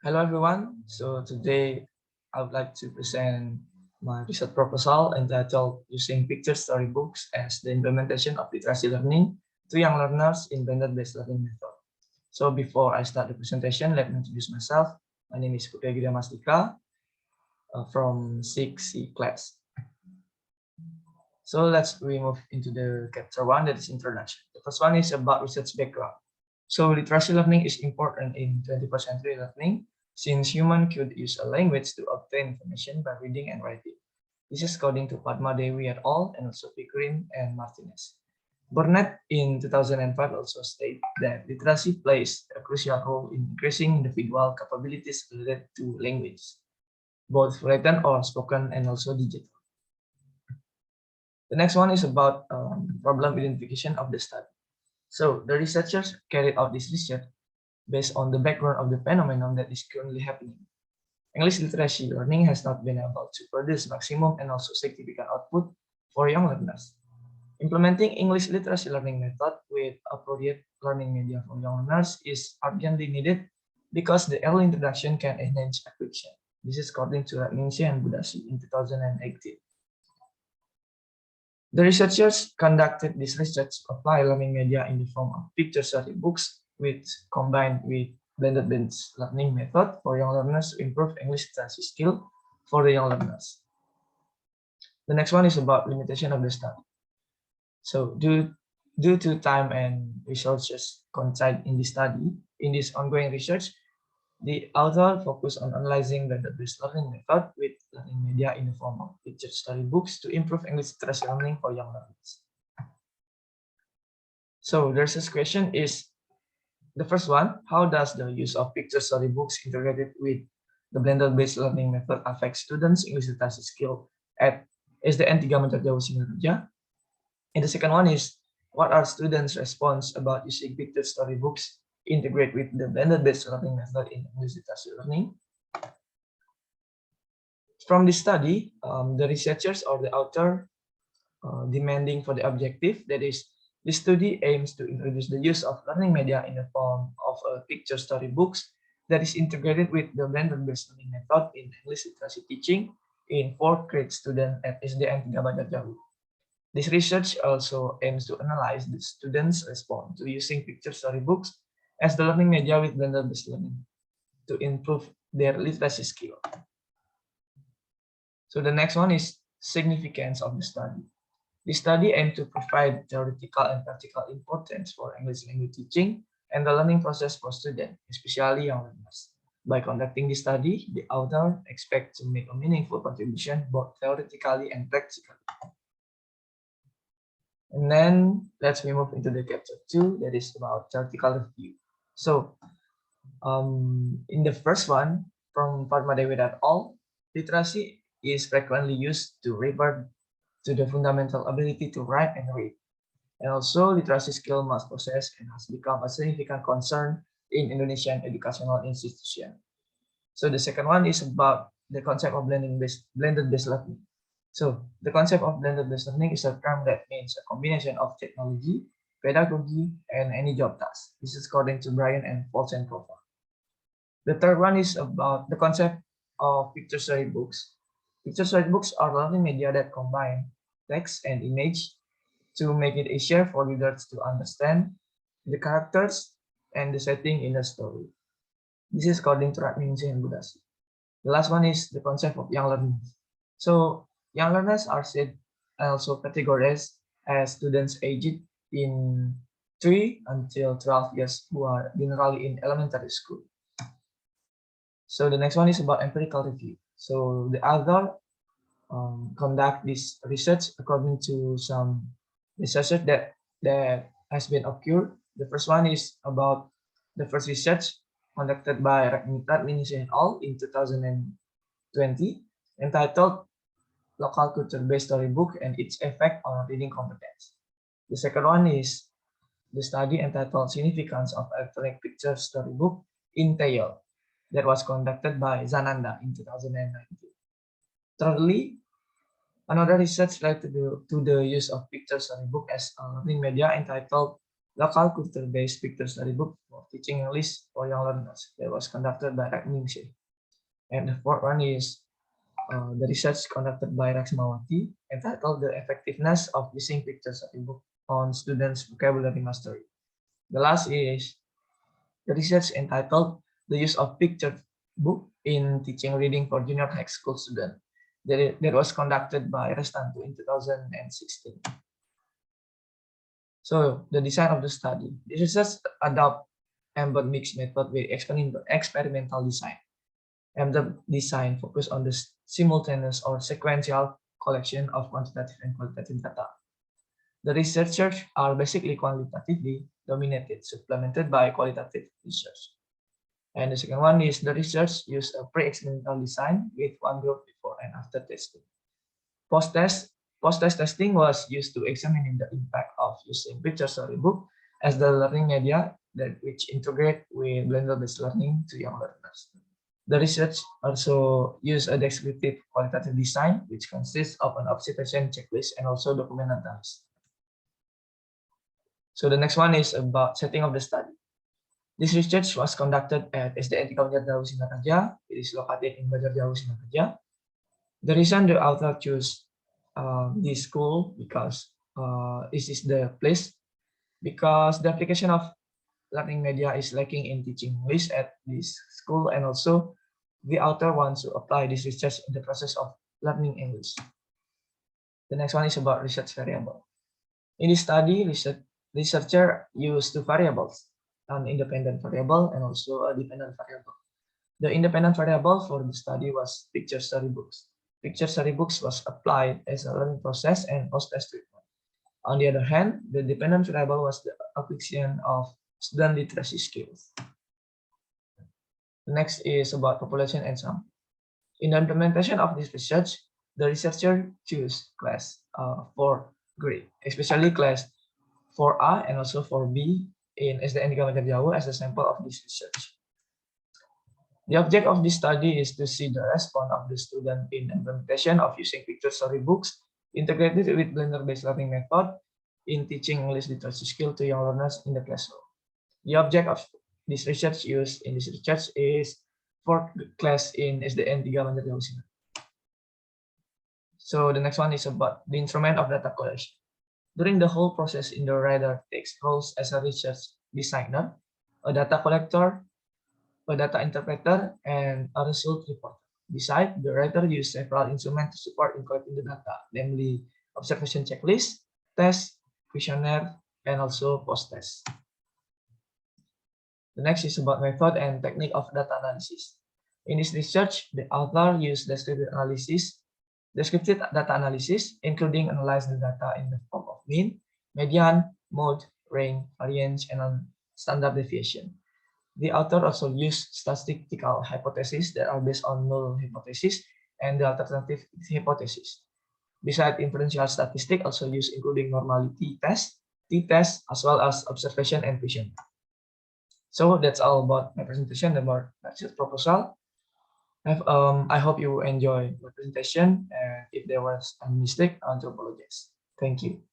Hello everyone. So today I would like to present my research proposal entitled Using Picture Storybooks as the Implementation of Literacy Learning to Young Learners in Blended-Based Learning Method. So before I start the presentation, let me introduce myself. My name is Putu Mastika from 6C class. So we move into the chapter 1, that is introduction. The first one is about research background. So literacy learning is important in 21st century learning since humans could use a language to obtain information by reading and writing. This is according to Padma Dewi et al. And also Pickering and Martinez. Burnett in 2005 also stated that literacy plays a crucial role in increasing individual capabilities related to language, both written or spoken and also digital. The next one is about problem identification of the study. So the researchers carried out this research based on the background of the phenomenon that is currently happening. English literacy learning has not been able to produce maximum and also significant output for young learners. Implementing English literacy learning method with appropriate learning media for young learners is urgently needed because the early introduction can enhance acquisition. This is according to Ratningsih and Budasi in 2018. The researchers conducted this research to apply learning media in the form of picture study books, which combined with blended-based learning method for young learners to improve English literacy skill for the young learners. The next one is about limitation of the study. So due to time and resources constrained in the study, in this ongoing research, the author focused on analyzing blended-based learning method with learning media in the form of picture study books to improve English literacy learning for young learners. So there's this question is, the first one, how does the use of picture study books integrated with the blended-based learning method affect students' English literacy skill at SDN 3 Menterjauh Singaraja? And the second one is, what are students' response about using picture story books integrate with the blended-based learning method in English literacy learning? From this study, the researchers or the author demanding for the objective, that is, the study aims to introduce the use of learning media in the form of picture story books that is integrated with the blended-based learning method in English literacy teaching in 4th grade students at SDN 3 Banjarjauh. This research also aims to analyze the students' response to using picture storybooks as the learning media with blended-based learning to improve their literacy skill. So the next one is significance of the study. The study aimed to provide theoretical and practical importance for English language teaching and the learning process for students, especially young learners. By conducting this study, the author expects to make a meaningful contribution both theoretically and practically. And then let's move into the chapter 2, that is about theoretical review. So in the first one, from Padma Dewi et al., literacy is frequently used to refer to the fundamental ability to write and read. And also, literacy skill must possess and has become a significant concern in Indonesian educational institutions. So the second one is about the concept of blended-based learning. So the concept of blended-based learning is a term that means a combination of technology, pedagogy, and any job task. This is according to Brian and Paulsen profile. The third one is about the concept of picture storybooks. Picture storybooks are learning media that combine text and image to make it easier for readers to understand the characters and the setting in the story. This is according to Ratningsih and Budasi. The last one is the concept of young learners. So young learners are said also categorized as students aged in 3 until 12 years who are generally in elementary school. So the next one is about empirical review. So the author conduct this research according to some research that has been occurred. The first one is about the first research conducted by Ratningsih et al. In 2020, entitled Local Culture-Based Storybook and its Effect on Reading Competence. The second one is the study entitled Significance of Electronic Picture Storybook in TEL that was conducted by Zananda in 2019. Thirdly, another research related to the use of picture storybook as a learning media entitled local culture-based picture storybook for teaching English for young learners that was conducted by Ningsi. And the fourth one is the research conducted by Raksmawati entitled The Effectiveness of Using Picture Storybook on Students' Vocabulary Mastery. The last is the research entitled The Use of Picture Book in Teaching Reading for Junior High School Students that was conducted by Restanto in 2016. So the design of the study. This research adopt embed mixed method with experimental design. Embed design focus on the simultaneous or sequential collection of quantitative and qualitative data. The researchers are basically quantitatively dominated, supplemented by qualitative research. And the second one is the research use a pre-experimental design with one group before and after testing. Post-test testing was used to examine the impact of using picture storybook as the learning media that which integrate with blended-based learning to young learners. The research also used a descriptive qualitative design, which consists of an observation checklist and also document analysis. So the next one is about setting of the study. This research was conducted at SDN Banjar Jauh Singaraja. It is located in Banjar Jauh Singaraja. The reason the author chose this school because this is the place because the application of learning media is lacking in teaching English at this school, and also the author wants to apply this research in the process of learning English. The next one is about research variable. In this study, researcher used two variables, an independent variable and also a dependent variable. The independent variable for the study was picture storybooks. Picture storybooks was applied as a learning process and post-test treatment. On the other hand, the dependent variable was the application of student literacy skills. The next is about population and sample. In the implementation of this research, the researcher chose class 4 grade, especially class 4A and also 4B in SDN Banjar Jauh as a sample of this research. The object of this study is to see the response of the student in implementation of using picture storybooks integrated with blender-based learning method in teaching English literacy skill to young learners in the classroom. The object of this research used in this research is for class in SDN 3 Banjar Jauh. So the next one is about the instrument of data collection. During the whole process, in the writer takes roles as a research designer, a data collector, a data interpreter, and a result reporter. Besides, the writer used several instruments to support in collecting the data, namely observation checklist, test, questionnaire, and also post-test. The next is about method and technique of data analysis. In this research, the author used descriptive data analysis, including analyze the data in the form of mean, median, mode, range, variance, and standard deviation. The author also used statistical hypotheses that are based on null hypothesis and the alternative hypothesis. Besides inferential statistics, also used including normality test, t-test, as well as observation and vision. So that's all about my presentation about research proposal. I hope you enjoy my presentation, and if there was a mistake, I want to apologize. Thank you.